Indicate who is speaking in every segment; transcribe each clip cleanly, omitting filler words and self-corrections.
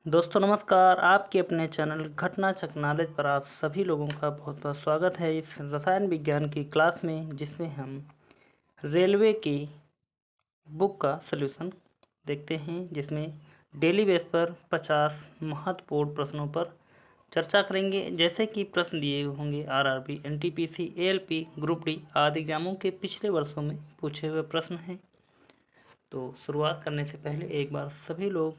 Speaker 1: दोस्तों नमस्कार। आपके अपने चैनल घटनाचक नॉलेज पर आप सभी लोगों का बहुत बहुत स्वागत है इस रसायन विज्ञान की क्लास में, जिसमें हम रेलवे की बुक का सलूशन देखते हैं, जिसमें डेली बेस पर 50 महत्वपूर्ण प्रश्नों पर चर्चा करेंगे। जैसे कि प्रश्न दिए होंगे RRB, NTPC, ALP, group D आदि एग्जामों के पिछले वर्षों में पूछे हुए प्रश्न हैं। तो शुरुआत करने से पहले एक बार सभी लोग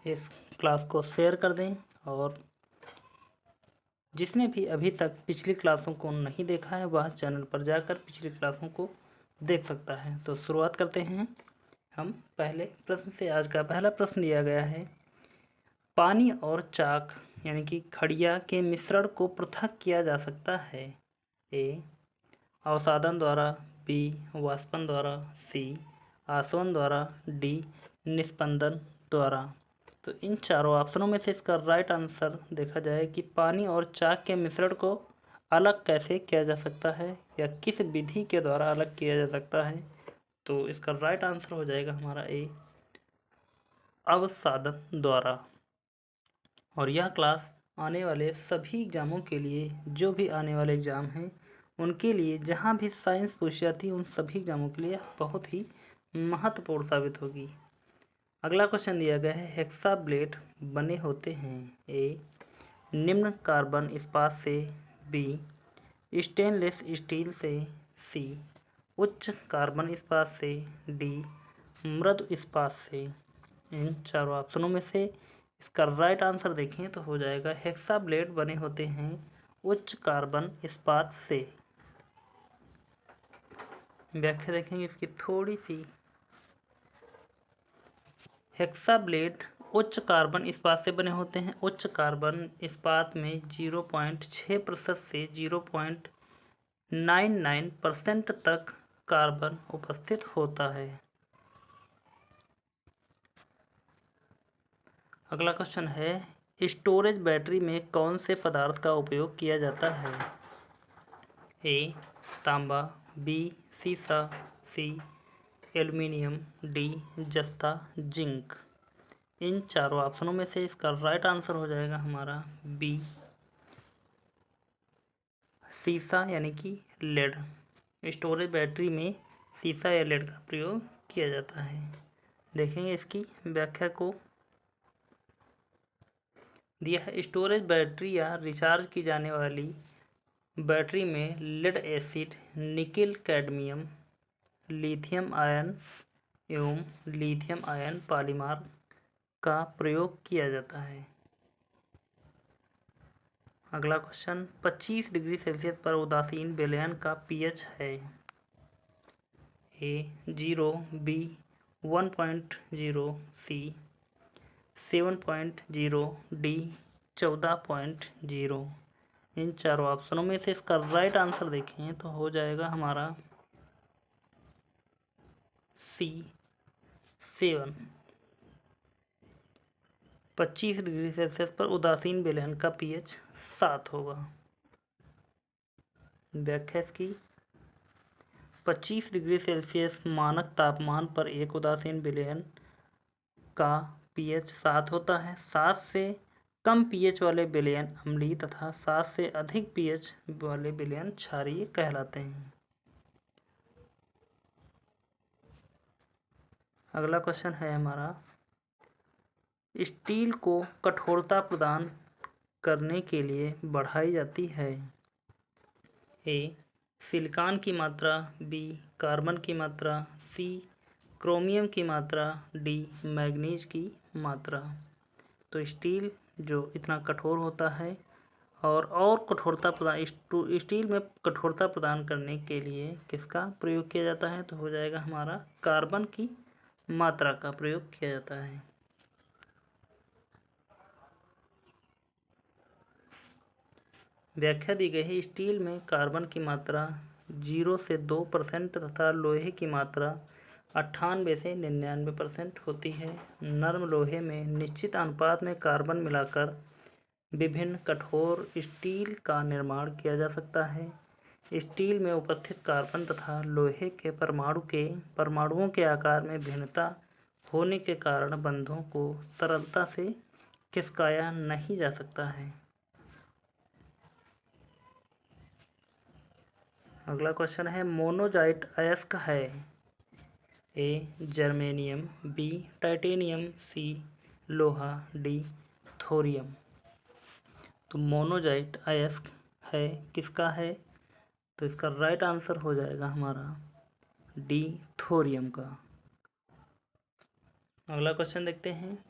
Speaker 1: इस क्लास को शेयर कर दें, और जिसने भी अभी तक पिछली क्लासों को नहीं देखा है वह चैनल पर जाकर पिछली क्लासों को देख सकता है। तो शुरुआत करते हैं हम पहले प्रश्न से। आज का पहला प्रश्न दिया गया है, पानी और चाक यानी कि खड़िया के मिश्रण को पृथक किया जा सकता है। ए अवसादन द्वारा, बी वाष्पन द्वारा, सी आसवन द्वारा, डी निस्पंदन द्वारा। तो इन चारों ऑप्शनों में से इसका राइट आंसर देखा जाए कि पानी और चाक के मिश्रण को अलग कैसे किया जा सकता है या किस विधि के द्वारा अलग किया जा सकता है, तो इसका राइट आंसर हो जाएगा हमारा ए अवसादन द्वारा। और यह क्लास आने वाले सभी एग्जामों के लिए, जो भी आने वाले एग्ज़ाम हैं उनके लिए, जहाँ भी साइंस पूछी जाती है उन सभी एग्जामों के लिए बहुत ही महत्वपूर्ण साबित होगी। अगला क्वेश्चन दिया गया है, हेक्साब्लेड बने होते हैं। ए निम्न कार्बन इस्पात से, बी स्टेनलेस स्टील से, सी उच्च कार्बन इस्पात से, डी मृदु इस्पात से। इन चारों ऑप्शनों में से इसका राइट आंसर देखें तो हो जाएगा हेक्साब्लेड बने होते हैं उच्च कार्बन इस्पात से। व्याख्या देखेंगे इसकी थोड़ी सी। हेक्साब्लेड उच्च कार्बन इस्पात से बने होते हैं। उच्च कार्बन इस्पात में 0.6% से 0.99% तक कार्बन उपस्थित होता है। अगला क्वेश्चन है, स्टोरेज बैटरी में कौन से पदार्थ का उपयोग किया जाता है। ए तांबा, बी सीसा, सी एल्युमिनियम, डी जस्ता जिंक। इन चारों ऑप्शनों में से इसका राइट आंसर हो जाएगा हमारा बी सीसा यानी कि लेड। स्टोरेज बैटरी में सीसा या लेड का प्रयोग किया जाता है। देखेंगे इसकी व्याख्या को। दिया है, स्टोरेज बैटरी या रिचार्ज की जाने वाली बैटरी में lead acid, nickel cadmium, lithium ion एवं लिथियम आयन पॉलीमर का प्रयोग किया जाता है। अगला क्वेश्चन, 25 डिग्री सेल्सियस पर उदासीन विलयन का पीएच है। ए 0, बी 1.0, सी 7.0, डी 14.0। इन चारों ऑप्शनों में से इसका राइट आंसर देखें तो हो जाएगा हमारा सी 7। 25 डिग्री सेल्सियस पर उदासीन विलयन का पीएच 7 होगा। व्याख्या इसकी, 25 डिग्री सेल्सियस मानक तापमान पर एक उदासीन विलयन का पीएच 7 होता है। 7 से कम पीएच वाले विलयन अम्लीय तथा 7 से अधिक पीएच वाले विलयन क्षारीय कहलाते हैं। अगला क्वेश्चन है हमारा, स्टील को कठोरता प्रदान करने के लिए बढ़ाई जाती है। ए सिलिकॉन की मात्रा, बी कार्बन की मात्रा, सी क्रोमियम की मात्रा, डी मैग्नीज की मात्रा। तो स्टील जो इतना कठोर होता है और कठोरता प्रदान, स्टील में कठोरता प्रदान करने के लिए किसका प्रयोग किया जाता है, तो हो जाएगा हमारा कार्बन की मात्रा का प्रयोग किया जाता है। व्याख्या दी गई है, स्टील में कार्बन की मात्रा 0 से 2% तथा लोहे की मात्रा 98 से 99% होती है। नर्म लोहे में निश्चित अनुपात में कार्बन मिलाकर विभिन्न कठोर स्टील का निर्माण किया जा सकता है। स्टील में उपस्थित कार्बन तथा लोहे के परमाणुओं के आकार में भिन्नता होने के कारण बंधों को सरलता से खिसकाया नहीं जा सकता है। अगला क्वेश्चन है मोनोजाइट अयस्क है। ए जर्मेनियम, बी टाइटेनियम, सी लोहा, डी थोरियम। तो मोनोजाइट अयस्क है किसका है? तो इसका राइट आंसर हो जाएगा हमारा डी थोरियम का। अगला क्वेश्चन देखते हैं।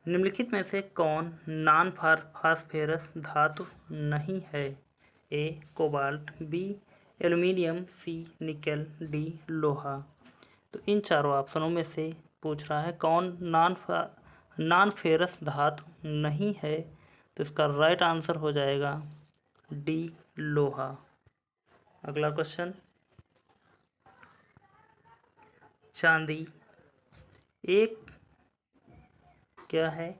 Speaker 1: निम्नलिखित में से कौन नॉन फास्फेरस धातु नहीं है? ए कोबाल्ट, बी एल्यूमिनियम, सी निकेल, डी लोहा। तो इन चारों ऑप्शनों में से पूछ रहा है कौन नॉन फेरस धातु नहीं है। तो इसका राइट आंसर हो जाएगा डी लोहा। अगला क्वेश्चन, चांदी एक क्या है?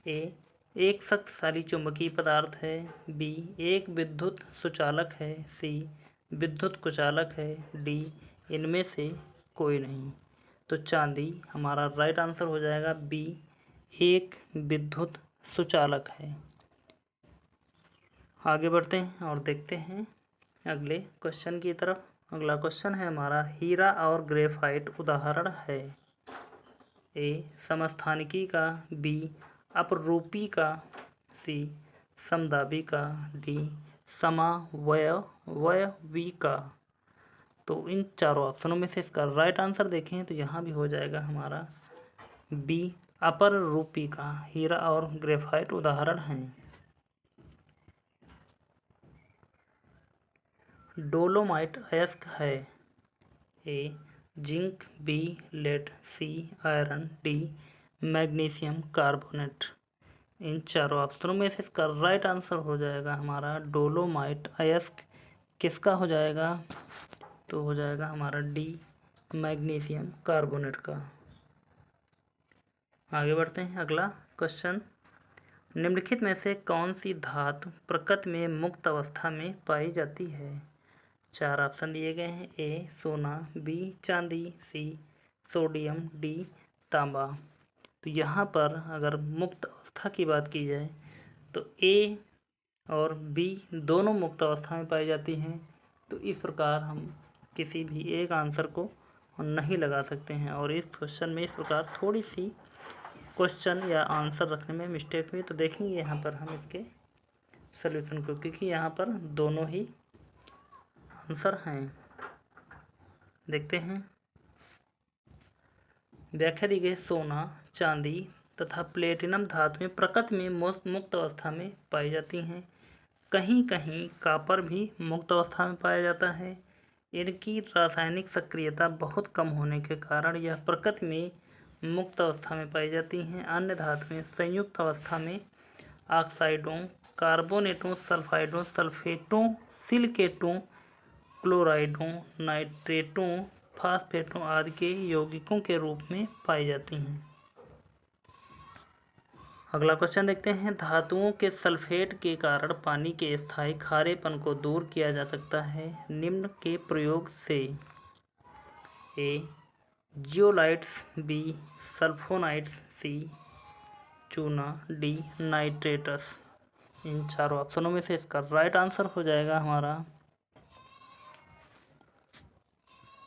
Speaker 1: ए एक शक्तिशाली चुंबकीय पदार्थ है, बी एक विद्युत सुचालक है, सी विद्युत कुचालक है, डी इनमें से कोई नहीं। तो चांदी हमारा राइट आंसर हो जाएगा बी एक विद्युत सुचालक है। आगे बढ़ते हैं और देखते हैं अगले क्वेश्चन की तरफ। अगला क्वेश्चन है हमारा हीरा और ग्रेफाइट उदाहरण है। ए समस्थानिकी का, बी अपरूपी का, सी समदाबी का, डी समावयवी का। तो इन चारों ऑप्शनों में से इसका राइट आंसर देखें तो यहाँ भी हो जाएगा हमारा बी अपर रूपी का। हीरा और ग्रेफाइट उदाहरण हैं। डोलोमाइट अयस्क है। A zinc, B lead, C iron, D magnesium carbonate. इन चारों ऑप्शनों में से इसका राइट आंसर हो जाएगा हमारा डोलोमाइट अयस्क किसका हो जाएगा? तो हो जाएगा हमारा डी मैग्नीशियम कार्बोनेट का। आगे बढ़ते हैं। अगला क्वेश्चन, निम्नलिखित में से कौन सी धातु प्रकृति में मुक्त अवस्था में पाई जाती है? चार ऑप्शन दिए गए हैं। ए सोना, बी चांदी, सी सोडियम, डी तांबा। तो यहाँ पर अगर मुक्त अवस्था की बात की जाए तो ए और बी दोनों मुक्त अवस्था में पाई जाती हैं। तो इस प्रकार हम किसी भी एक आंसर को नहीं लगा सकते हैं और इस क्वेश्चन में इस प्रकार थोड़ी सी क्वेश्चन या आंसर रखने में मिस्टेक हुई। तो देखेंगे यहाँ पर हम इसके सॉल्यूशन को, क्योंकि यहाँ पर दोनों ही आंसर हैं। देखते हैं। व्याख्या दी गई, सोना, चांदी तथा प्लेटिनम धातुएं प्रकृति में मुक्त अवस्था में पाई जाती हैं। कहीं कहीं कॉपर भी मुक्त अवस्था में पाया जाता है। इनकी रासायनिक सक्रियता बहुत कम होने के कारण यह प्रकृति में मुक्त अवस्था में पाई जाती हैं। अन्य धातुएं संयुक्त अवस्था में ऑक्साइडों, कार्बोनेटों, सल्फाइडों, सल्फेटों, सिलिकेटों, क्लोराइडों, नाइट्रेटों, फास्फेटों आदि के यौगिकों के रूप में पाई जाती हैं। अगला क्वेश्चन देखते हैं। धातुओं के सल्फेट के कारण पानी के स्थायी खारेपन को दूर किया जा सकता है निम्न के प्रयोग से। ए जियोलाइट्स, बी सल्फोनाइट्स, सी चूना, डी नाइट्रेटस। इन चारों ऑप्शनों में से इसका राइट आंसर हो जाएगा हमारा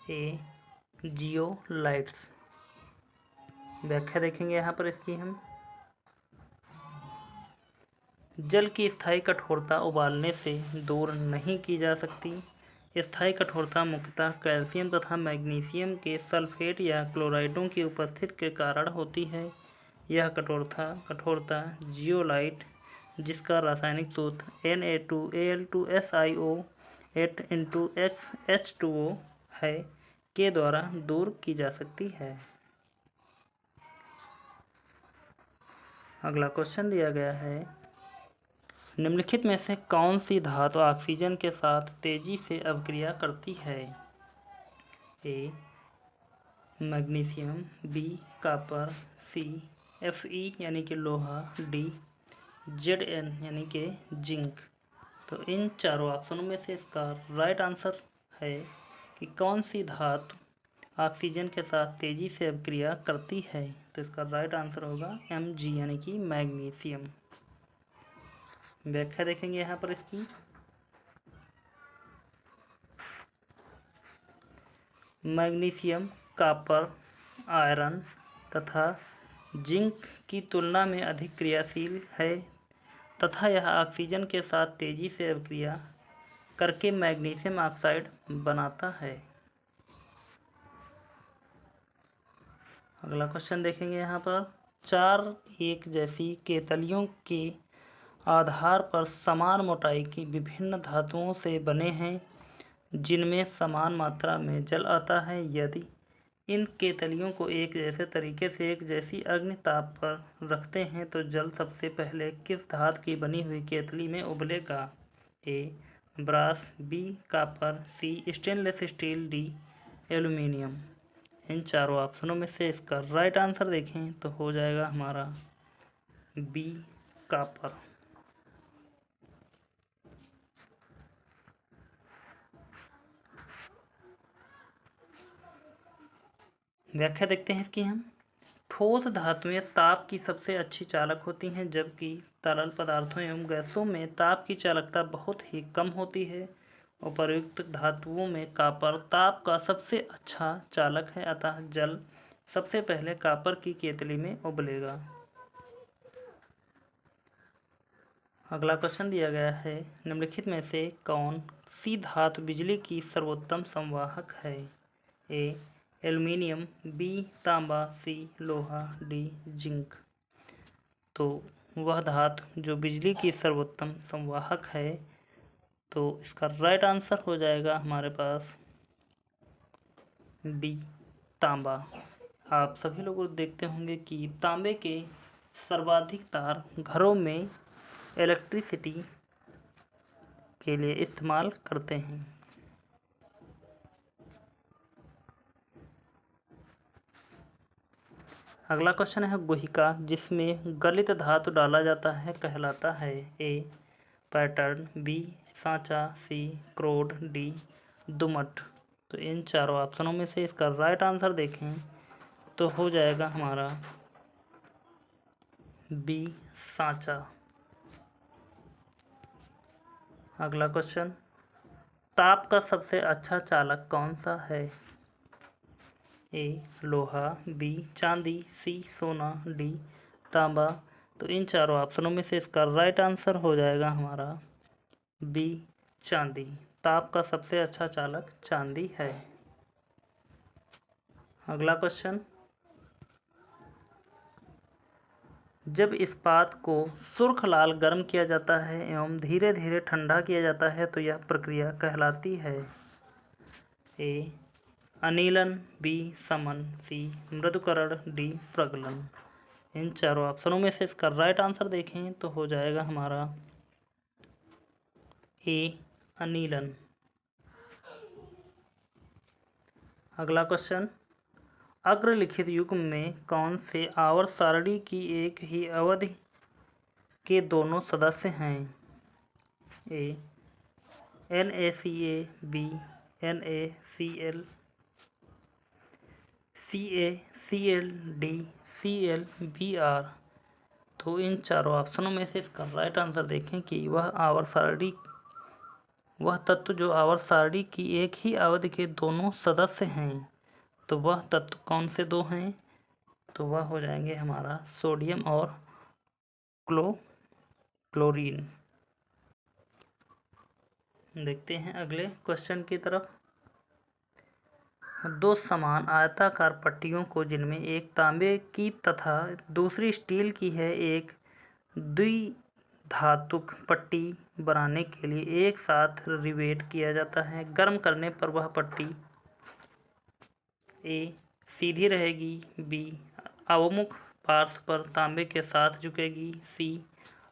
Speaker 1: ए जियोलाइट्स। व्याख्या देखेंगे यहाँ पर इसकी हम। जल की स्थायी कठोरता उबालने से दूर नहीं की जा सकती। स्थायी कठोरता मुख्यतः कैल्शियम तथा मैग्नीशियम के सल्फेट या क्लोराइडों की उपस्थिति के कारण होती है। यह कठोरता जियोलाइट, जिसका रासायनिक सूत्र Na2Al2SiO8H2O है, के द्वारा दूर की जा सकती है। अगला क्वेश्चन दिया गया है, निम्नलिखित में से कौन सी धातु ऑक्सीजन के साथ तेजी से अभिक्रिया करती है? ए मैग्नीशियम, बी कॉपर, सी Fe यानी कि लोहा, डी Zn यानी कि जिंक। तो इन चारों ऑप्शनों में से इसका राइट आंसर है कि कौन सी धातु ऑक्सीजन के साथ तेजी से अभिक्रिया करती है? तो इसका राइट आंसर होगा Mg यानी कि मैग्नीशियम। व्याख्या देखेंगे यहाँ पर इसकी। मैग्नीशियम कॉपर, आयरन तथा जिंक की तुलना में अधिक क्रियाशील है तथा यह ऑक्सीजन के साथ तेजी से अभिक्रिया करके मैग्नीशियम ऑक्साइड बनाता है। अगला क्वेश्चन देखेंगे यहाँ पर। 4 एक जैसी केतलियों के आधार पर समान मोटाई की विभिन्न धातुओं से बने हैं जिनमें समान मात्रा में जल आता है। यदि इन केतलियों को एक जैसे तरीके से एक जैसी अग्नि ताप पर रखते हैं तो जल सबसे पहले किस धातु की बनी हुई केतली में उबलेगा? ए ब्रास, बी कॉपर, सी स्टेनलेस स्टील, डी एल्यूमिनियम। इन चारों ऑप्शनों में से इसका राइट आंसर देखें तो हो जाएगा हमारा बी कॉपर। व्याख्या देखते हैं इसकी हम। ठोस धातुएं ताप की सबसे अच्छी चालक होती हैं जबकि तरल पदार्थों एवं गैसों में ताप की चालकता बहुत ही कम होती है। उपर्युक्त धातुओं में कॉपर ताप का सबसे अच्छा चालक है, अतः जल सबसे पहले कॉपर की केतली में उबलेगा। अगला क्वेश्चन दिया गया है, निम्नलिखित में से कौन सी धातु बिजली की सर्वोत्तम संवाहक है? ए एल्यूमिनियम, बी तांबा, सी लोहा, डी जिंक। तो वह धातु जो बिजली की सर्वोत्तम संवाहक है, तो इसका राइट आंसर हो जाएगा हमारे पास बी तांबा। आप सभी लोग देखते होंगे कि तांबे के सर्वाधिक तार घरों में इलेक्ट्रिसिटी के लिए इस्तेमाल करते हैं। अगला क्वेश्चन है, गुहिका जिसमें गलित धातु डाला जाता है कहलाता है? ए पैटर्न, बी सांचा, सी क्रोड, डी दुमट। तो इन चारों ऑप्शनों में से इसका राइट आंसर देखें तो हो जाएगा हमारा बी सांचा। अगला क्वेश्चन, ताप का सबसे अच्छा चालक कौन सा है? ए लोहा, बी चांदी, सी सोना, डी तांबा। तो इन चारों ऑप्शनों में से इसका राइट आंसर हो जाएगा हमारा बी चांदी। ताप का सबसे अच्छा चालक चांदी है। अगला क्वेश्चन, जब इस्पात को सुर्ख लाल गर्म किया जाता है एवं धीरे धीरे ठंडा किया जाता है तो यह प्रक्रिया कहलाती है? ए अनिलन, बी समन, सी मृदुकरण, डी प्रगलन। इन चारों ऑप्शनों में से इसका राइट आंसर देखें तो हो जाएगा हमारा ए अनिलन। अगला क्वेश्चन, अग्रलिखित युग्म में कौन से आवर्त सारणी की एक ही अवधि के दोनों सदस्य हैं? A NaCa, B NaCl, CaCl, D ClBr। तो इन चारों ऑप्शनों में से इसका राइट आंसर देखें कि वह तत्व जो आवर्त सारणी की एक ही अवधि के दोनों सदस्य हैं, तो वह तत्व कौन से दो हैं? तो वह हो जाएंगे हमारा सोडियम और क्लोरीन। देखते हैं अगले क्वेश्चन की तरफ। दो समान आयताकार पट्टियों को जिनमें एक तांबे की तथा दूसरी स्टील की है, एक द्विधातुक पट्टी बनाने के लिए एक साथ रिवेट किया जाता है। गर्म करने पर वह पट्टी ए सीधी रहेगी, बी अवमुख पार्श्व पर तांबे के साथ झुकेगी, सी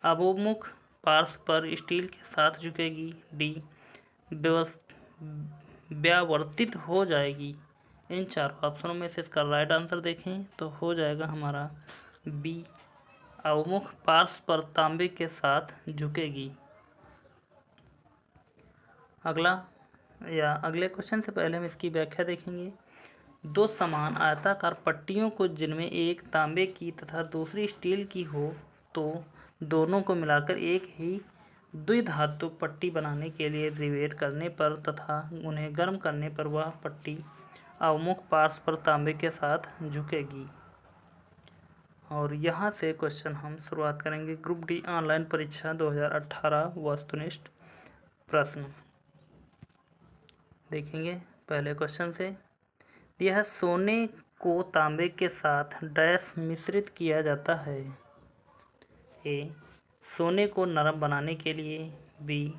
Speaker 1: अवमुख पार्श्व पर स्टील के साथ झुकेगी, डी व्यावर्तित हो जाएगी। इन चारों ऑप्शनों में से इसका राइट आंसर देखें तो हो जाएगा हमारा बी अवमुख पार्श्व पर तांबे के साथ झुकेगी। अगले क्वेश्चन से पहले हम इसकी व्याख्या देखेंगे। दो समान आयताकार पट्टियों को जिनमें एक तांबे की तथा दूसरी स्टील की हो तो दोनों को मिलाकर एक ही द्विधातु पट्टी बनाने के लिए रिवेट करने पर तथा उन्हें गर्म करने पर वह पट्टी अवमुख पार्श्व पर तांबे के साथ झुकेगी। और यहाँ से क्वेश्चन हम शुरुआत करेंगे। ग्रुप डी ऑनलाइन परीक्षा 2018 वस्तुनिष्ठ प्रश्न देखेंगे। पहले क्वेश्चन से, यह सोने को तांबे के साथ डैश मिश्रित किया जाता है। ए, सोने को नरम बनाने के लिए। बी,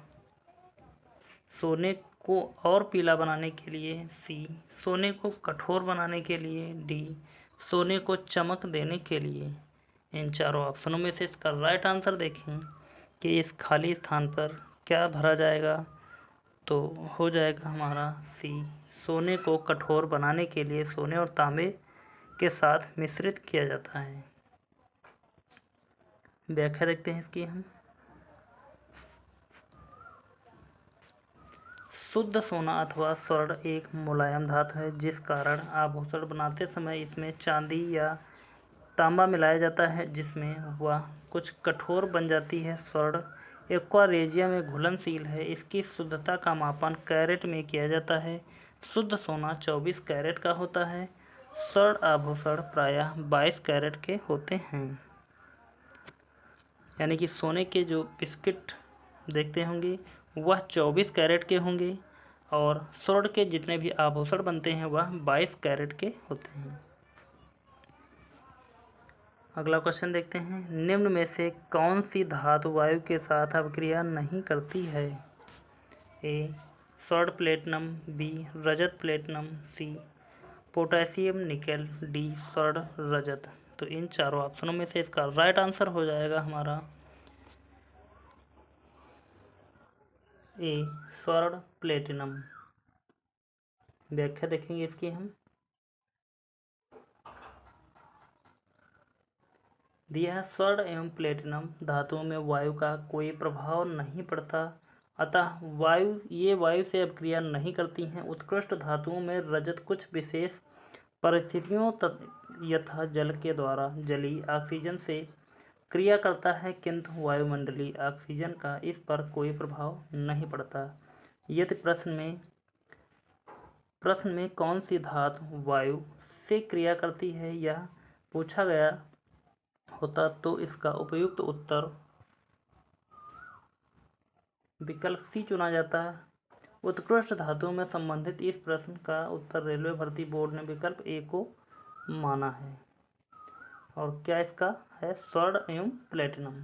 Speaker 1: सोने को और पीला बनाने के लिए। सी, सोने को कठोर बनाने के लिए। डी, सोने को चमक देने के लिए। इन चारों ऑप्शनों में से इसका राइट आंसर देखें कि इस खाली स्थान पर क्या भरा जाएगा, तो हो जाएगा हमारा सी, सोने को कठोर बनाने के लिए सोने और तांबे के साथ मिश्रित किया जाता है। व्याख्या देखते हैं इसकी हम। शुद्ध सोना अथवा स्वर्ण एक मुलायम धातु है जिस कारण आभूषण बनाते समय इसमें चांदी या तांबा मिलाया जाता है जिसमें वह कुछ कठोर बन जाती है। स्वर्ण एक्वारेजिया में घुलनशील है। इसकी शुद्धता का मापन कैरेट में किया जाता है। शुद्ध सोना 24 कैरेट का होता है। स्वर्ण आभूषण प्रायः 22 कैरेट के होते हैं। यानी कि सोने के जो बिस्किट देखते होंगे वह 24 कैरेट के होंगे और स्वर्ण के जितने भी आभूषण बनते हैं वह 22 कैरेट के होते हैं। अगला क्वेश्चन देखते हैं। निम्न में से कौन सी धातु वायु के साथ अभिक्रिया नहीं करती है। ए, स्वर्ण प्लेटिनम। बी, रजत प्लेटिनम। सी, पोटेशियम निकेल। डी, स्वर्ण रजत। तो इन चारों ऑप्शनों में से इसका राइट आंसर हो जाएगा हमारा ए, स्वर्ण प्लेटिनम। व्याख्या देखेंगे इसकी हम। दिया स्वर्ण एवं प्लेटिनम धातुओं में वायु का कोई प्रभाव नहीं पड़ता, अतः ये वायु से अभिक्रिया नहीं करती हैं। उत्कृष्ट धातुओं में रजत कुछ विशेष परिस्थितियों यथा जल के द्वारा जलीय ऑक्सीजन से क्रिया करता है, किंतु वायुमंडलीय ऑक्सीजन का इस पर कोई प्रभाव नहीं पड़ता। यदि प्रश्न में कौन सी धातु वायु से क्रिया करती है यह पूछा गया होता तो इसका उपयुक्त उत्तर विकल्प सी चुना जाता है। उत्कृष्ट धातुओं में संबंधित इस प्रश्न का उत्तर रेलवे भर्ती बोर्ड ने विकल्प ए को माना है। और क्या इसका है? स्वर्ण एवं प्लेटिनम।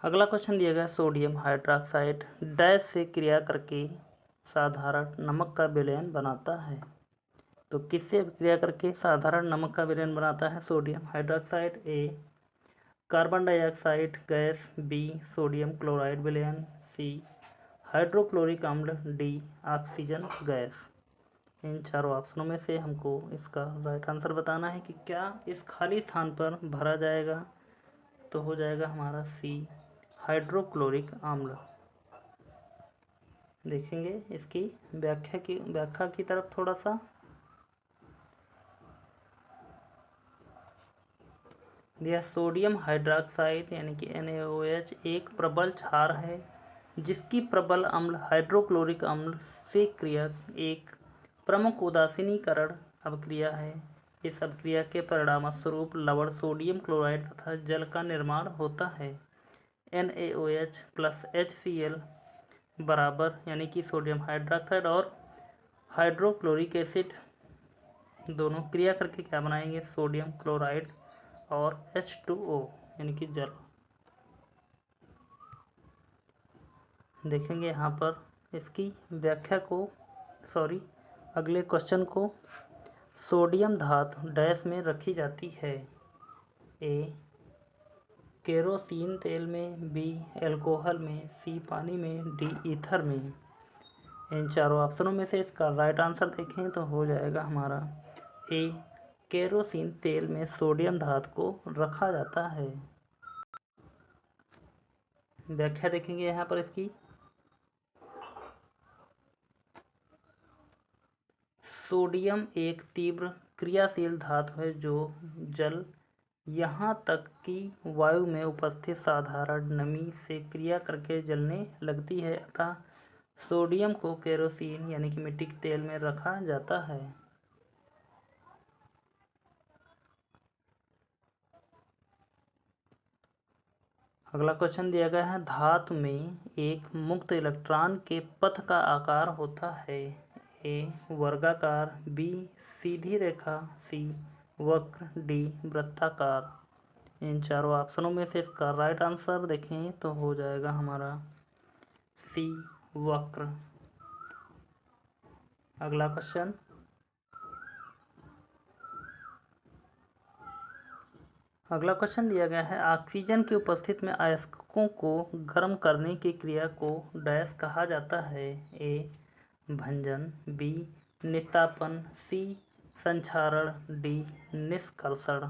Speaker 1: अगला क्वेश्चन दिया गया, सोडियम हाइड्रोक्साइड डैश से क्रिया करके साधारण नमक का विलयन बनाता है। तो किससे क्रिया करके साधारण नमक का विलयन बनाता है sodium hydroxide? A, carbon dioxide gas. B, sodium chloride विलयन। सी, हाइड्रोक्लोरिक अम्ल। D, oxygen gas. इन चारों ऑप्शनों में से हमको इसका राइट आंसर बताना है कि क्या इस खाली स्थान पर भरा जाएगा, तो हो जाएगा हमारा सी, हाइड्रोक्लोरिक अम्ल। देखेंगे इसकी व्याख्या की तरफ थोड़ा सा। यह सोडियम हाइड्रोक्साइड यानी कि NaOH एक प्रबल क्षार है जिसकी प्रबल अम्ल हाइड्रोक्लोरिक अम्ल से क्रिया एक प्रमुख उदासीनीकरण अभिक्रिया है। इस अभिक्रिया के परिणामस्वरूप लवण सोडियम क्लोराइड तथा जल का निर्माण होता है। NaOH प्लस HCl बराबर यानी कि सोडियम हाइड्रोक्साइड और हाइड्रोक्लोरिक एसिड दोनों क्रिया करके क्या बनाएंगे? सोडियम क्लोराइड और H2O यानी कि जल। देखेंगे यहाँ पर इसकी व्याख्या को, अगले क्वेश्चन को। सोडियम धातु डैश में रखी जाती है। ए, केरोसिन तेल में। बी, एल्कोहल में। सी, पानी में। डी, ईथर में। इन चारों ऑप्शनों में से इसका राइट आंसर देखें तो हो जाएगा हमारा ए, केरोसिन तेल में सोडियम धातु को रखा जाता है। व्याख्या देखेंगे यहाँ पर इसकी। सोडियम एक तीव्र क्रियाशील धातु है जो जल यहाँ तक कि वायु में उपस्थित साधारण नमी से क्रिया करके जलने लगती है। अतः सोडियम को केरोसिन यानी कि मिट्टी के तेल में रखा जाता है। अगला क्वेश्चन दिया गया है, धातु में एक मुक्त इलेक्ट्रॉन के पथ का आकार होता है। ए वर्गाकार, बी सीधी रेखा, सी वक्र, डी वृत्ताकार। इन चारों ऑप्शनों में से इसका राइट आंसर देखें तो हो जाएगा हमारा सी वक्र। अगला क्वेश्चन, दिया गया है, ऑक्सीजन की उपस्थिति में अयस्कों को गर्म करने की क्रिया को डैश कहा जाता है। ए भंजन, बी निस्तापन, सी संक्षारण, डी निष्कर्षण।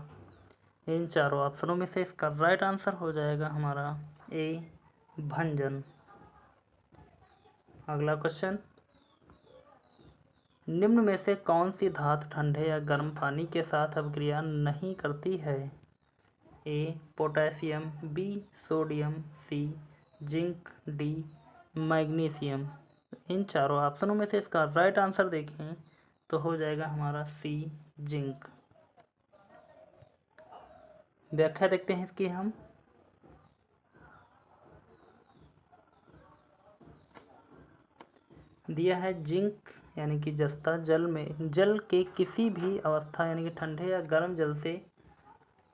Speaker 1: इन चारों ऑप्शनों में से इसका राइट आंसर हो जाएगा हमारा ए भंजन। अगला क्वेश्चन, निम्न में से कौन सी धातु ठंडे या गर्म पानी के साथ अभिक्रिया नहीं करती है। ए पोटेशियम, बी सोडियम, सी जिंक, डी मैग्नीशियम। इन चारों ऑप्शनों में से इसका राइट आंसर देखें तो हो जाएगा हमारा सी जिंक। व्याख्या देखते हैं इसकी हम। दिया है जिंक यानी कि जस्ता जल के किसी भी अवस्था यानी कि ठंडे या गर्म जल से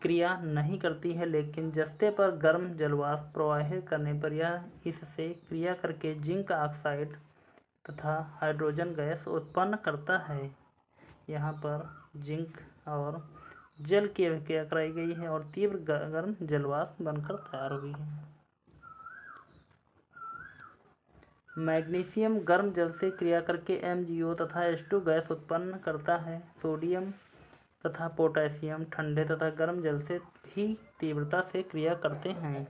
Speaker 1: क्रिया नहीं करती है, लेकिन जस्ते पर गर्म जलवाष्प प्रवाहित करने पर यह इससे क्रिया करके जिंक ऑक्साइड तथा हाइड्रोजन गैस उत्पन्न करता है। यहाँ पर जिंक और जल की अभिक्रिया कराई गई है और तीव्र गर्म जलवाष्प बनकर तैयार हुई है। मैग्नीशियम गर्म जल से क्रिया करके MgO तथा H2 गैस उत्पन्न करता है। सोडियम तथा पोटेशियम ठंडे तथा गर्म जल से भी तीव्रता से क्रिया करते हैं।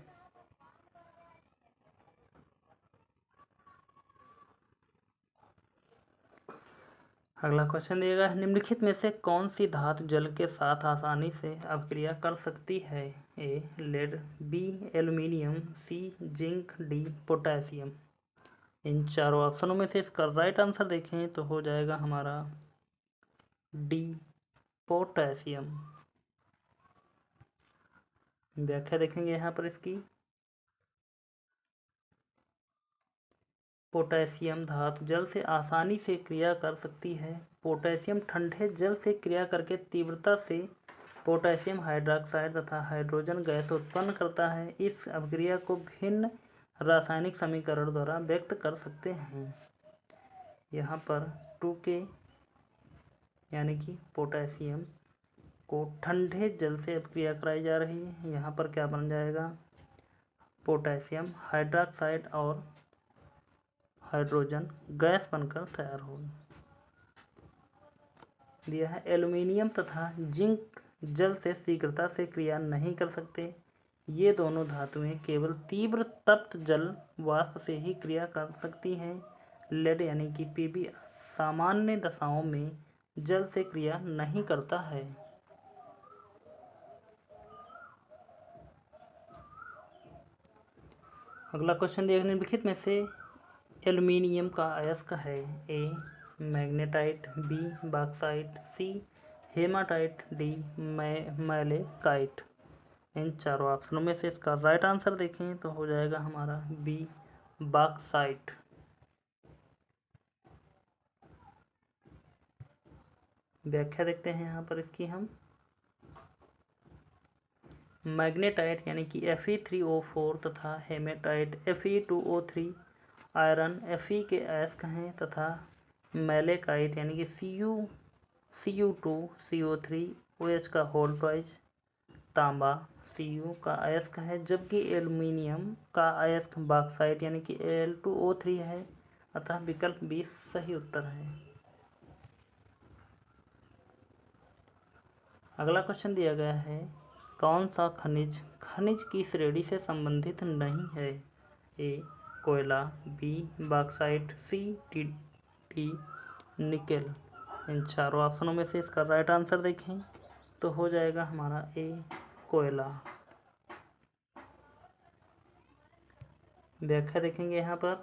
Speaker 1: अगला क्वेश्चन दिया गया है, निम्नलिखित में से कौन सी धातु जल के साथ आसानी से अभिक्रिया कर सकती है। ए लेड, बी एल्यूमिनियम, सी जिंक, डी पोटेशियम। इन चारों ऑप्शनों में से इसका राइट आंसर देखें तो हो जाएगा हमारा डी पोटेशियम। व्याख्या देखेंगे यहाँ पर इसकी। पोटेशियम धातु जल से आसानी से क्रिया कर सकती है। पोटेशियम ठंडे जल से क्रिया करके तीव्रता से पोटेशियम हाइड्रोक्साइड तथा हाइड्रोजन गैस उत्पन्न करता है। इस अभिक्रिया को भिन्न रासायनिक समीकरण द्वारा व्यक्त कर सकते हैं। यहाँ पर 2K यानी कि पोटेशियम को ठंडे जल से अभिक्रिया कराई जा रही है। यहाँ पर क्या बन जाएगा, पोटेशियम हाइड्रोक्साइड और हाइड्रोजन गैस बनकर तैयार होगी। दिया है एल्यूमिनियम तथा जिंक जल से शीघ्रता से क्रिया नहीं कर सकते। ये दोनों धातुएं केवल तीव्र तप्त जल वाष्प से ही क्रिया कर सकती हैं। लेड यानी कि Pb सामान्य दशाओं में जल से क्रिया नहीं करता है। अगला क्वेश्चन दिया गया, निम्नलिखित में से एल्यूमिनियम का अयस्क है। ए मैग्नेटाइट, बी बॉक्साइट, सी हेमाटाइट, डी मैलेकाइट। इन चारों ऑप्शनों में से इसका राइट आंसर देखें तो हो जाएगा हमारा बी बॉक्साइट। व्याख्या देखते हैं यहाँ पर इसकी हम। मैग्नेटाइट यानी कि Fe3O4 तथा हेमेटाइट Fe2O3 आयरन Fe के अयस्क हैं तथा मैलेकाइट यानी कि Cu2CO3 OH का होल ट्वाइस तांबा Cu का अयस्क है, जबकि एल्यूमिनियम का अयस्क बॉक्साइट यानी कि Al2O3 है। अतः विकल्प 20 सही उत्तर है। अगला क्वेश्चन दिया गया है, कौन सा खनिज की श्रेणी से संबंधित नहीं है। ए कोयला, B bauxite, C D nickel. इन चारों ऑप्शनों में से इसका राइट आंसर देखें तो हो जाएगा हमारा ए कोयला। व्याख्या देखेंगे यहाँ पर,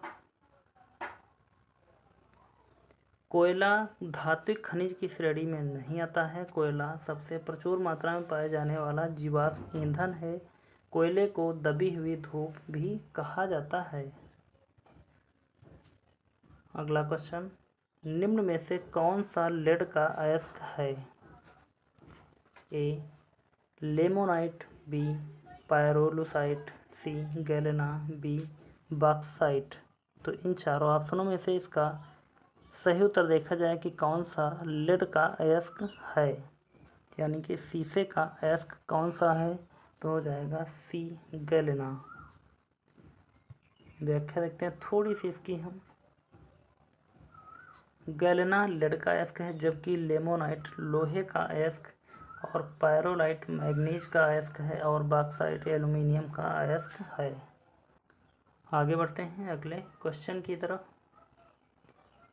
Speaker 1: कोयला धात्विक खनिज की श्रेणी में नहीं आता है। कोयला सबसे प्रचुर मात्रा में पाए जाने वाला जीवाश्म ईंधन है। कोयले को दबी हुई धूप भी कहा जाता है। अगला क्वेश्चन, निम्न में से कौन सा लेड का अयस्क है? ए लेमोनाइट, बी पायरोलुसाइट, सी गैलेना, बी बॉक्साइट। तो इन चारों ऑप्शनों में से इसका सही उत्तर देखा जाए कि कौन सा लेड का अयस्क है, यानी कि शीशे का अयस्क कौन सा है, तो हो जाएगा सी गैलेना। व्याख्या देखते हैं थोड़ी सी इसकी हम। गैलेना लेड का अयस्क है, जबकि लेमोनाइट लोहे का अयस्क और पायरोलाइट मैग्नीज का अयस्क है और बॉक्साइट एल्युमिनियम का अयस्क है। आगे बढ़ते हैं अगले क्वेश्चन की तरफ।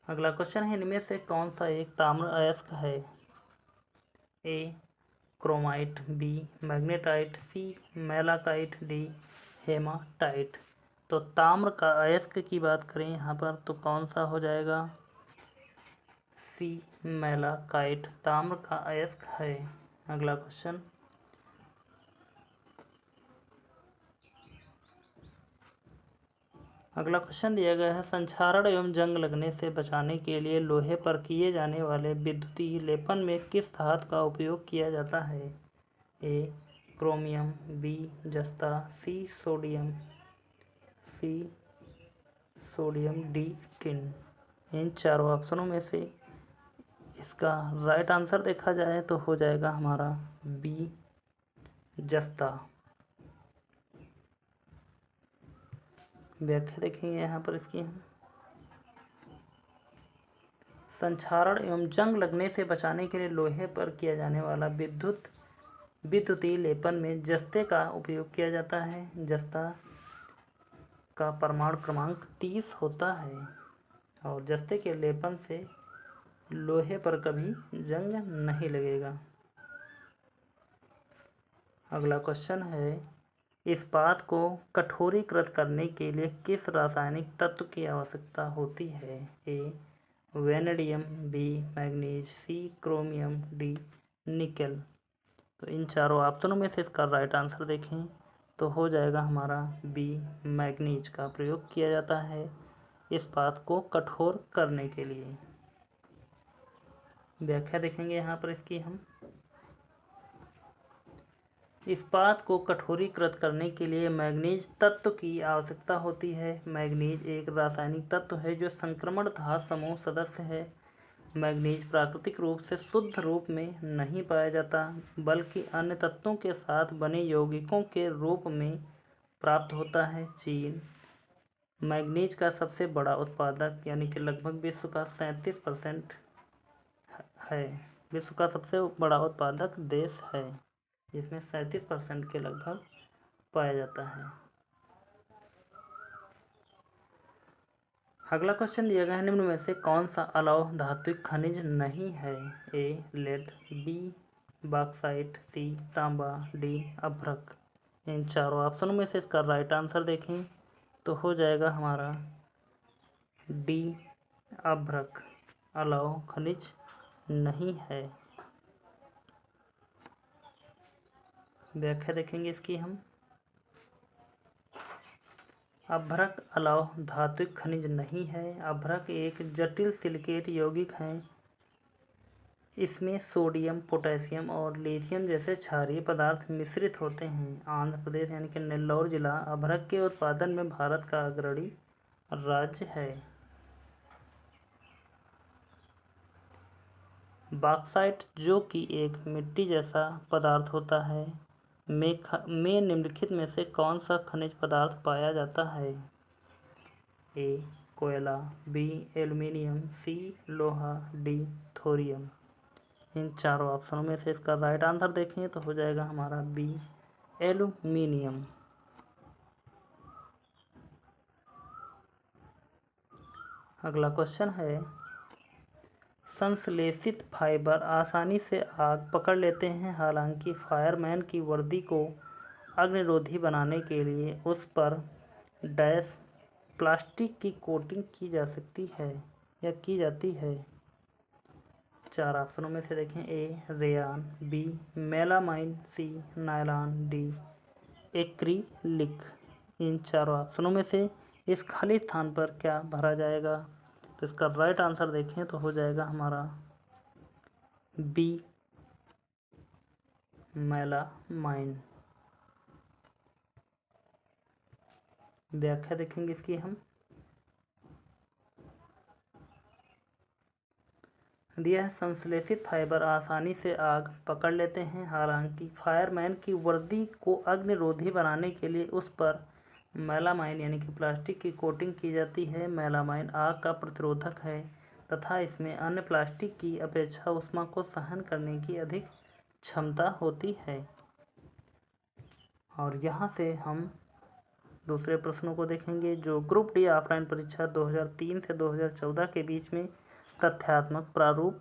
Speaker 1: अगला क्वेश्चन है, इनमें से कौन सा एक ताम्र अयस्क है? ए क्रोमाइट, बी मैग्नेटाइट, सी मैलाकाइट, डी हेमाटाइट। तो ताम्र का अयस्क की बात करें यहाँ पर तो कौन सा हो जाएगा? सी मैलाकाइट ताम्र का अयस्क है। अगला क्वेश्चन, दिया गया है, संक्षारण एवं जंग लगने से बचाने के लिए लोहे पर किए जाने वाले विद्युतीय लेपन में किस धातु का उपयोग किया जाता है? ए क्रोमियम, बी जस्ता, सी सोडियम, डी टिन। इन चारों ऑप्शनों में से इसका राइट आंसर देखा जाए तो हो जाएगा हमारा बी जस्ता। व्याख्या देखेंगे यहाँ पर इसकी हम। संक्षारण एवं जंग लगने से बचाने के लिए लोहे पर किया जाने वाला विद्युतीय लेपन में जस्ते का उपयोग किया जाता है। जस्ता का परमाणु क्रमांक 30 होता है और जस्ते के लेपन से लोहे पर कभी जंग नहीं लगेगा। अगला क्वेश्चन है, इस्पात को कठोरीकृत करने के लिए किस रासायनिक तत्व की आवश्यकता होती है? ए वेनेडियम, बी मैग्नीज, सी क्रोमियम, डी निकेल। तो इन चारों ऑप्शनों में से इसका राइट आंसर देखें तो हो जाएगा हमारा बी मैग्नीज का प्रयोग किया जाता है इस्पात को कठोर करने के लिए। व्याख्या देखेंगे यहाँ पर इसकी हम। इस्पात को कठोरीकृत करने के लिए मैग्नीज तत्व की आवश्यकता होती है। मैग्नीज एक रासायनिक तत्व है जो संक्रमण धातु समूह सदस्य है। मैग्नीज प्राकृतिक रूप से शुद्ध रूप में नहीं पाया जाता, बल्कि अन्य तत्वों के साथ बने यौगिकों के रूप में प्राप्त होता है। चीन मैग्नीज का सबसे बड़ा उत्पादक यानी कि लगभग विश्व का 37% है। विश्व का सबसे बड़ा उत्पादक देश है जिसमें 37% के लगभग पाया जाता है। अगला क्वेश्चन दिया गया है, निम्न में से कौन सा अलौह धात्विक खनिज नहीं है? ए लेड, बी बॉक्साइट, सी तांबा, डी अभ्रक। इन चारों ऑप्शनों में से इसका राइट आंसर देखें तो हो जाएगा हमारा डी अभ्रक अलौह खनिज नहीं है। व्याख्या देखेंगे इसकी हम। अभ्रक अलौह धात्विक खनिज नहीं है। अभ्रक एक जटिल सिलिकेट यौगिक है। इसमें सोडियम, पोटेशियम और लिथियम जैसे क्षारीय पदार्थ मिश्रित होते हैं। आंध्र प्रदेश यानी कि नेल्लौर जिला अभ्रक के उत्पादन में भारत का अग्रणी राज्य है। बॉक्साइट, जो कि एक मिट्टी जैसा पदार्थ होता है, में निम्नलिखित में से कौन सा खनिज पदार्थ पाया जाता है? ए कोयला, बी एल्युमिनियम, सी लोहा, डी थोरियम। इन चारों ऑप्शनों में से इसका राइट आंसर देखें तो हो जाएगा हमारा बी एल्युमिनियम। अगला क्वेश्चन है, संश्लेषित फाइबर आसानी से आग पकड़ लेते हैं। हालांकि फायरमैन की वर्दी को अग्निरोधी बनाने के लिए उस पर डैश प्लास्टिक की कोटिंग की जा सकती है या की जाती है। 4 ऑप्शनों में से देखें। ए रेयान, बी मेलामाइन, सी नायलॉन, डी एक्रिलिक। इन चारों ऑप्शनों में से इस खाली स्थान पर क्या भरा जाएगा? तो इसका राइट आंसर देखें तो हो जाएगा हमारा बी मेलामाइन। व्याख्या देखेंगे इसकी हम। दिया है संश्लेषित फाइबर आसानी से आग पकड़ लेते हैं। हालांकि फायरमैन की वर्दी को अग्निरोधी बनाने के लिए उस पर मेलामाइन यानी कि प्लास्टिक की कोटिंग की जाती है। मेलामाइन आग का प्रतिरोधक है तथा इसमें अन्य प्लास्टिक की अपेक्षा ऊष्मा को सहन करने की अधिक क्षमता होती है। और यहाँ से हम दूसरे प्रश्नों को देखेंगे जो ग्रुप डी ऑफलाइन परीक्षा 2003 से 2014 के बीच में तथ्यात्मक प्रारूप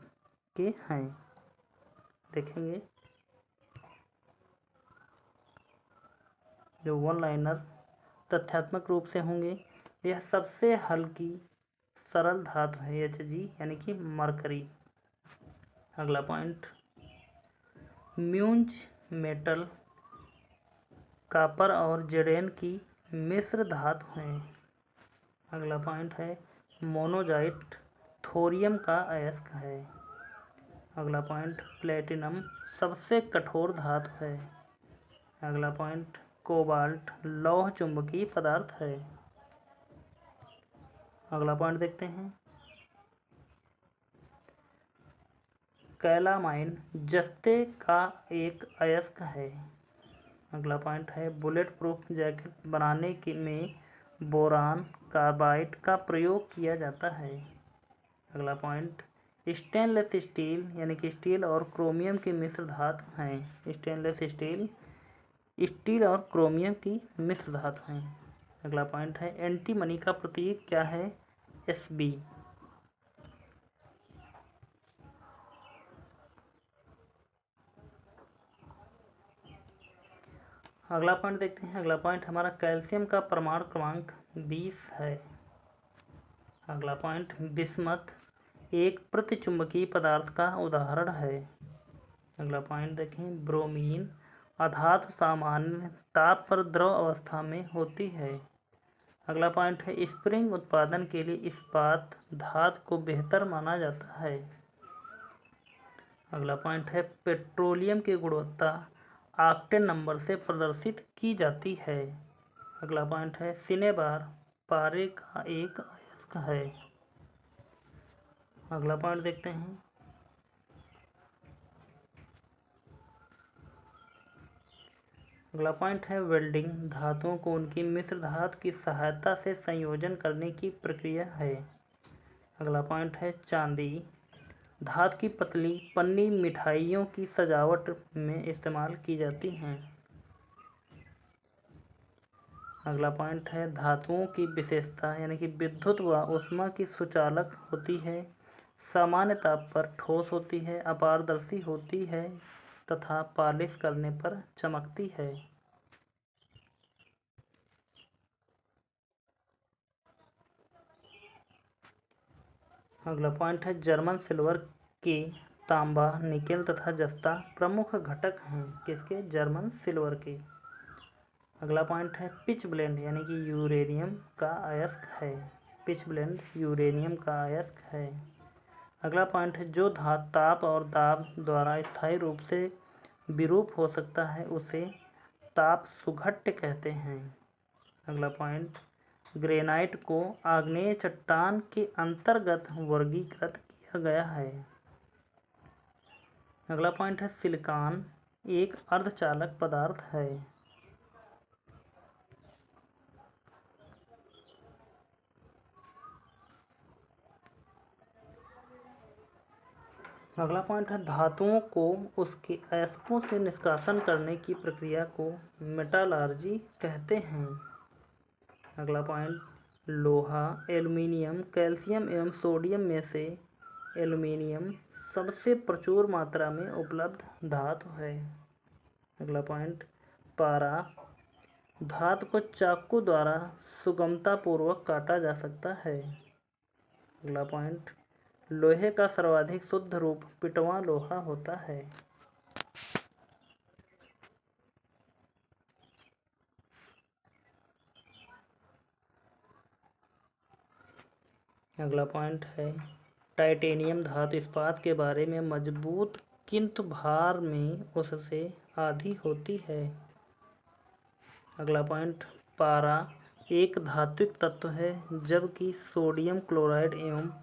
Speaker 1: के हैं। देखेंगे जो वन लाइनर तथ्यात्मक रूप से होंगे। यह सबसे हल्की सरल धातु है Hg यानी कि मरकरी। अगला पॉइंट म्यूंज मेटल कॉपर और जेडेन की मिश्र धातु है। अगला पॉइंट है मोनोजाइट थोरियम का अयस्क है। अगला पॉइंट प्लेटिनम सबसे कठोर धातु है। अगला पॉइंट कोबाल्ट लौह चुंबकीय पदार्थ है। अगला पॉइंट देखते हैं कैलामाइन जस्ते का एक अयस्क है। अगला पॉइंट है बुलेट प्रूफ जैकेट बनाने में बोरान कार्बाइड का प्रयोग किया जाता है। अगला पॉइंट स्टेनलेस स्टील यानी कि स्टील और क्रोमियम की मिश्र धातु हैं। स्टेनलेस स्टील और क्रोमियम की मिश्र धातु हैं। अगला पॉइंट है एंटीमनी का प्रतीक क्या है? Sb। अगला पॉइंट देखते हैं। अगला पॉइंट हमारा कैल्शियम का परमाणु क्रमांक 20 है। अगला पॉइंट बिस्मथ एक प्रतिचुंबकीय पदार्थ का उदाहरण है। अगला पॉइंट देखें ब्रोमीन अधातु सामान्य ताप पर द्रव अवस्था में होती है। अगला पॉइंट है स्प्रिंग उत्पादन के लिए इस्पात धातु को बेहतर माना जाता है। अगला पॉइंट है पेट्रोलियम की गुणवत्ता ऑक्टेन नंबर से प्रदर्शित की जाती है। अगला पॉइंट है सिनेबार पारे का एक अयस्क है। अगला पॉइंट देखते हैं अगला पॉइंट है वेल्डिंग धातुओं को उनकी मिश्र धातु की सहायता से संयोजन करने की प्रक्रिया है। अगला पॉइंट है चांदी धातु की पतली पन्नी मिठाइयों की सजावट में इस्तेमाल की जाती हैं। अगला पॉइंट है धातुओं की विशेषता यानी कि विद्युत व ऊष्मा की सुचालक होती है, सामान्य ताप पर ठोस होती है, अपारदर्शी होती है तथा पॉलिश करने पर चमकती है। अगला पॉइंट है जर्मन सिल्वर के तांबा निकेल तथा जस्ता प्रमुख घटक हैं किसके? जर्मन सिल्वर के। अगला पॉइंट है पिच ब्लेंड यानी कि यूरेनियम का अयस्क है। पिच ब्लेंड यूरेनियम का अयस्क है। अगला पॉइंट है जो धातु ताप और दाब द्वारा स्थायी रूप से विरूप हो सकता है उसे ताप सुघट्य कहते हैं। अगला पॉइंट ग्रेनाइट को आग्नेय चट्टान के अंतर्गत वर्गीकृत किया गया है। अगला पॉइंट है सिलिकॉन एक अर्धचालक पदार्थ है। अगला पॉइंट है धातुओं को उसके अयस्कों से निष्कासन करने की प्रक्रिया को मेटालर्जी कहते हैं। अगला पॉइंट लोहा एल्युमिनियम कैल्शियम एवं सोडियम में से एल्युमिनियम सबसे प्रचुर मात्रा में उपलब्ध धातु है। अगला पॉइंट, पारा धातु को चाकू द्वारा सुगमतापूर्वक काटा जा सकता है। अगला पॉइंट, लोहे का सर्वाधिक शुद्ध रूप पिटवा लोहा होता है। अगला पॉइंट है, टाइटेनियम धातु इस्पात के बारे में मजबूत किंतु भार में उससे आधी होती है। अगला पॉइंट, पारा एक धात्विक तत्व है जबकि सोडियम क्लोराइड एवं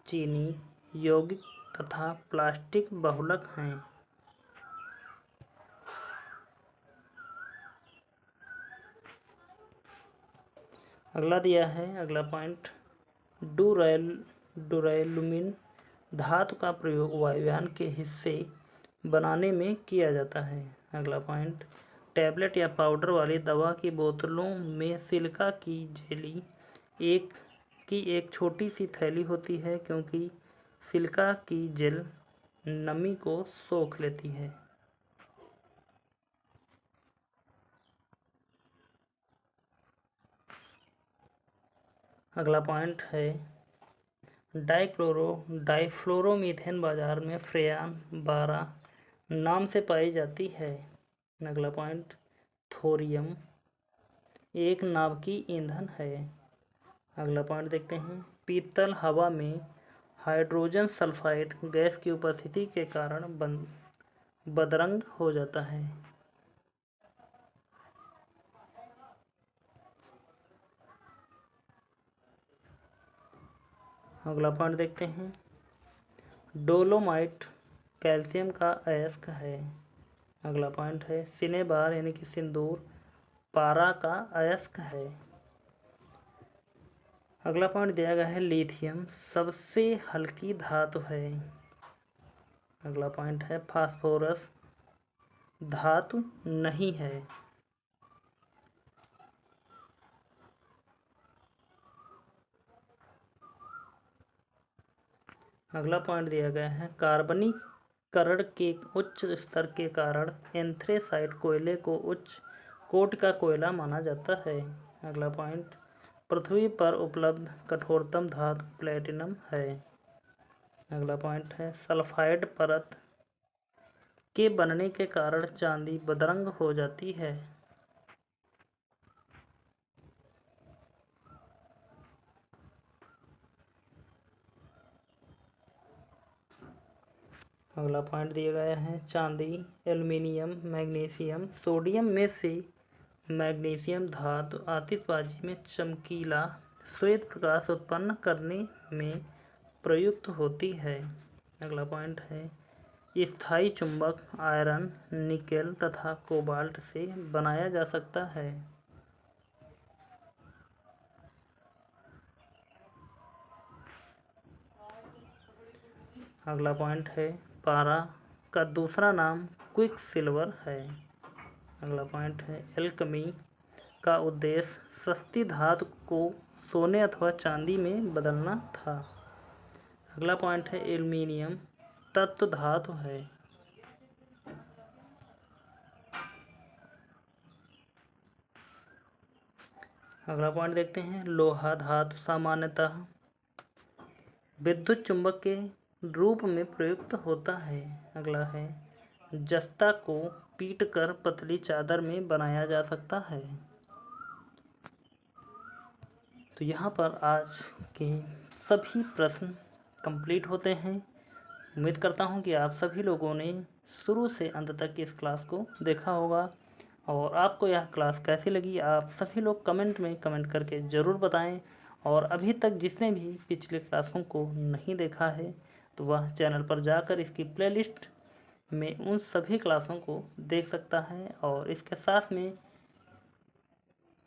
Speaker 1: चीनी यौगिक तथा प्लास्टिक बहुलक हैं। अगला दिया है, अगला पॉइंट, डुरैलुमिन धातु का प्रयोग वायुयान के हिस्से बनाने में किया जाता है। अगला पॉइंट, टैबलेट या पाउडर वाली दवा की बोतलों में सिलिका की जेली एक छोटी सी थैली होती है क्योंकि सिलिका की जेल नमी को सोख लेती है। अगला पॉइंट है, डाइफ्लोरोमीथेन बाजार में फ्रेयान 12 नाम से पाई जाती है। अगला पॉइंट, थोरियम एक नाभिकीय ईंधन है। अगला पॉइंट देखते हैं, पीतल हवा में हाइड्रोजन सल्फाइड गैस की उपस्थिति के कारण बदरंग हो जाता है। अगला पॉइंट देखते हैं, डोलोमाइट कैल्शियम का अयस्क है। अगला पॉइंट है, सिनेबार यानी कि सिंदूर पारा का अयस्क है। अगला पॉइंट दिया गया है, लिथियम सबसे हल्की धातु है। अगला पॉइंट है, फास्फोरस धातु नहीं है। अगला पॉइंट दिया गया है, कार्बनीकरण के उच्च स्तर के कारण एंथ्रेसाइट कोयले को उच्च कोटि का कोयला माना जाता है। अगला पॉइंट, पृथ्वी पर उपलब्ध कठोरतम धातु प्लेटिनम है। अगला पॉइंट है, सल्फाइड परत के बनने के कारण चांदी बदरंग हो जाती है। अगला पॉइंट दिया गया है, चांदी, एल्युमिनियम, मैग्नीशियम, सोडियम में से मैग्नीशियम धातु आतिशबाजी में चमकीला श्वेत प्रकाश उत्पन्न करने में प्रयुक्त होती है। अगला पॉइंट है, स्थायी चुंबक आयरन, निकेल तथा कोबाल्ट से बनाया जा सकता है। अगला पॉइंट है, पारा का दूसरा नाम क्विक सिल्वर है। अगला पॉइंट है, एल्कमी का उद्देश्य सस्ती धातु को सोने अथवा चांदी में बदलना था। अगला पॉइंट है, एल्युमिनियम तत्व धातु है। अगला पॉइंट देखते हैं, लोहा धातु सामान्यतः विद्युत चुंबक के रूप में प्रयुक्त होता है। अगला है, जस्ता को पीटकर पतली चादर में बनाया जा सकता है। तो यहाँ पर आज के सभी प्रश्न कंप्लीट होते हैं। उम्मीद करता हूँ कि आप सभी लोगों ने शुरू से अंत तक इस क्लास को देखा होगा और आपको यह क्लास कैसी लगी आप सभी लोग कमेंट में कमेंट करके ज़रूर बताएं। और अभी तक जिसने भी पिछले क्लासों को नहीं देखा है तो वह चैनल पर जाकर इसकी प्लेलिस्ट में उन सभी क्लासों को देख सकता है। और इसके साथ में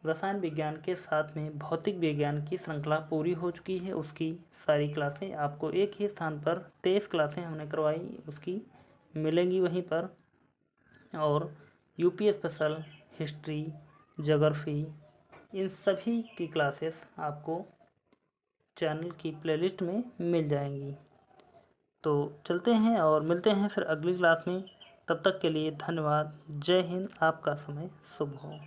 Speaker 1: रसायन विज्ञान के साथ में भौतिक विज्ञान की श्रृंखला पूरी हो चुकी है। उसकी सारी क्लासें आपको एक ही स्थान पर 23 क्लासें हमने करवाई उसकी मिलेंगी वहीं पर। और यूपी स्पेशल, हिस्ट्री, ज्योग्राफी, इन सभी की क्लासेस आपको चैनल की प्लेलिस्ट में मिल जाएंगी। तो चलते हैं और मिलते हैं फिर अगली क्लास में। तब तक के लिए धन्यवाद। जय हिंद। आपका समय शुभ हो।